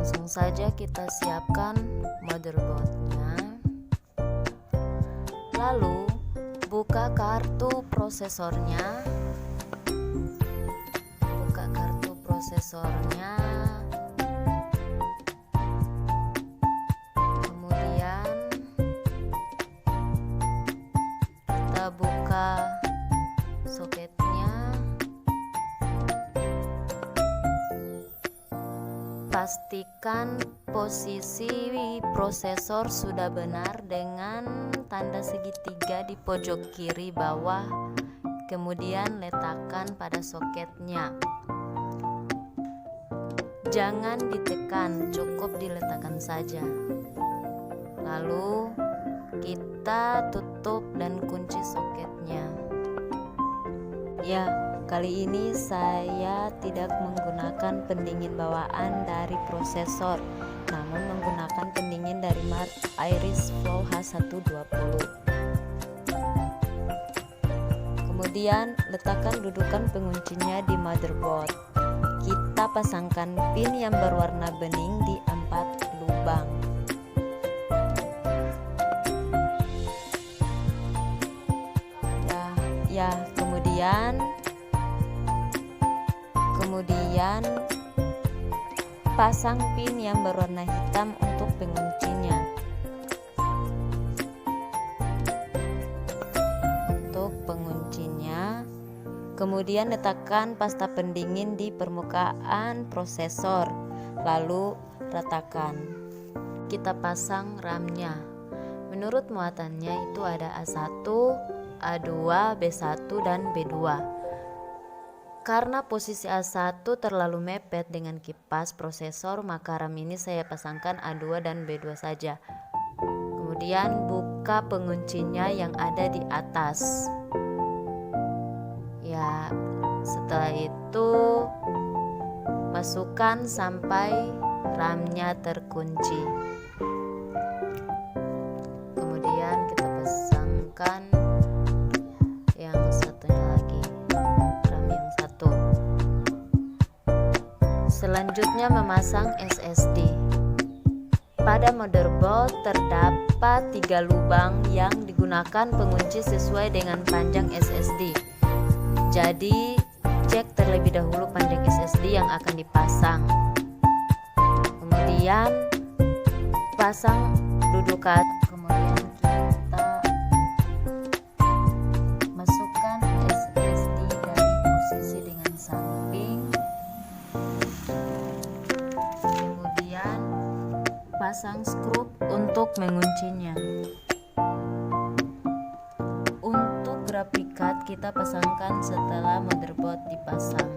Langsung saja kita siapkan motherboardnya. Lalu buka kartu prosesornya. Kemudian kita buka soketnya. Pastikan posisi prosesor sudah benar dengan tanda segitiga di pojok kiri bawah. Kemudian letakkan pada soketnya. Jangan ditekan, cukup diletakkan saja. Lalu kita tutup dan kunci soketnya. Ya, kali ini saya tidak menggunakan pendingin bawaan dari prosesor, namun menggunakan pendingin dari merek Iris Flow H120. Kemudian letakkan dudukan penguncinya di motherboard. Kita pasangkan pin yang berwarna bening di 4 lubang. Kemudian pasang pin yang berwarna hitam untuk penguncinya. Kemudian letakkan pasta pendingin di permukaan prosesor, lalu ratakan. Kita pasang RAM-nya. Menurut muatannya itu ada A1, A2, B1, dan B2. Karena posisi A1 terlalu mepet dengan kipas prosesor, maka RAM ini saya pasangkan A2 dan B2 saja. Kemudian buka penguncinya yang ada di atas. Ya, setelah itu masukkan sampai RAM-nya terkunci. Kemudian kita pasangkan yang satunya lagi, RAM yang satu. Selanjutnya memasang SSD. Pada motherboard terdapat 3 lubang yang digunakan pengunci sesuai dengan panjang SSD. Jadi cek terlebih dahulu panjang SSD yang akan dipasang. Kemudian pasang dudukan. Kemudian kita masukkan SSD dari posisi dengan samping. Kemudian pasang skrup untuk menguncinya. Graphic card kita pasangkan setelah motherboard dipasang.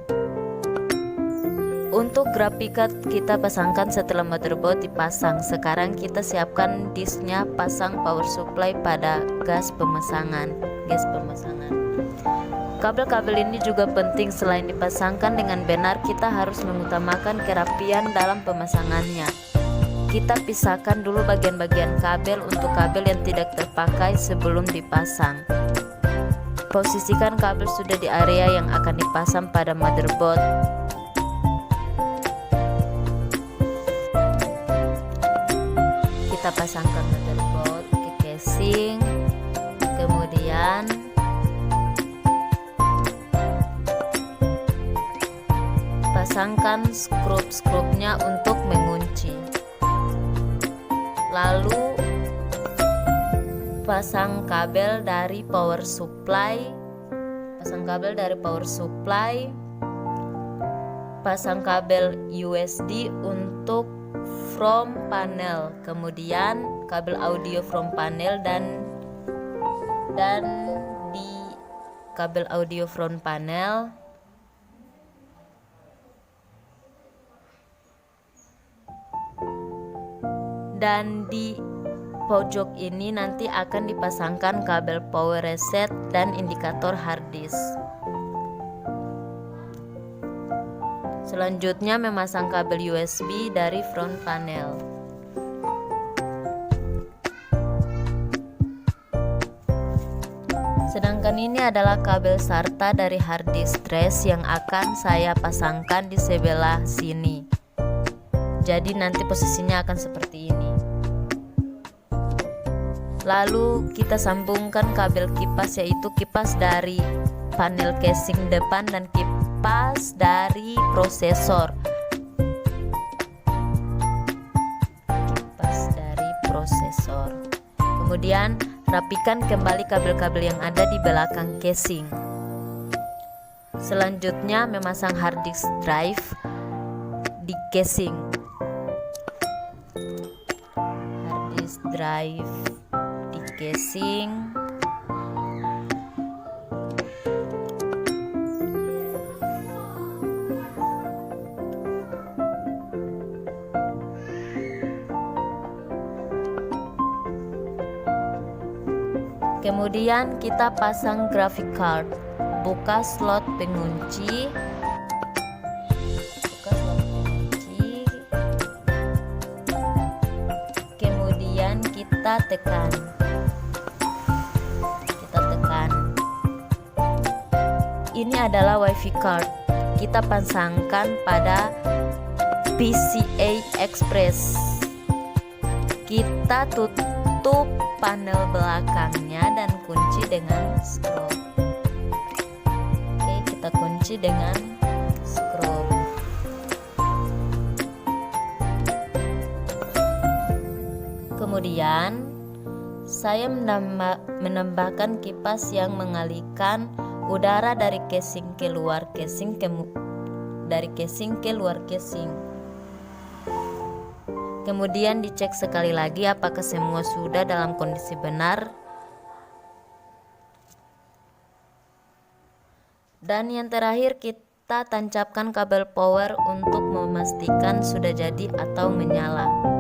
Untuk graphic card kita pasangkan setelah motherboard dipasang. Sekarang kita siapkan disknya, pasang power supply pada gas pemasangan. Kabel-kabel ini juga penting. Selain dipasangkan dengan benar, kita harus mengutamakan kerapian dalam pemasangannya. Kita pisahkan dulu bagian-bagian kabel untuk kabel yang tidak terpakai sebelum dipasang. Posisikan kabel sudah di area yang akan dipasang pada motherboard. Kita pasangkan motherboard ke casing, kemudian pasangkan skrup-skrupnya untuk mengunci. Lalu pasang kabel dari power supply, pasang kabel USB untuk from panel, kemudian kabel audio from panel dan di kabel audio front panel dan di pojok ini nanti akan dipasangkan kabel power reset dan indikator hard disk. Selanjutnya memasang kabel USB dari front panel. Sedangkan ini adalah kabel SATA dari hard disk trace yang akan saya pasangkan di sebelah sini. Jadi nanti posisinya akan seperti ini. Lalu kita sambungkan kabel kipas, yaitu kipas dari panel casing depan dan kipas dari prosesor. Kipas dari prosesor. Kemudian rapikan kembali kabel-kabel yang ada di belakang casing. Selanjutnya memasang hard disk drive di casing. Hard disk drive di casing. Kemudian kita pasang graphic card. Buka slot pengunci. Kemudian kita tekan. Ini adalah WiFi card. Kita pasangkan pada PCI Express. Kita tutup panel belakangnya dan kunci dengan screw. Oke, kita kunci dengan screw. Kemudian saya menambahkan kipas yang mengalirkan udara dari casing ke luar casing, dari casing ke luar casing. Kemudian dicek sekali lagi apakah semua sudah dalam kondisi benar. Dan yang terakhir kita tancapkan kabel power untuk memastikan sudah jadi atau menyala.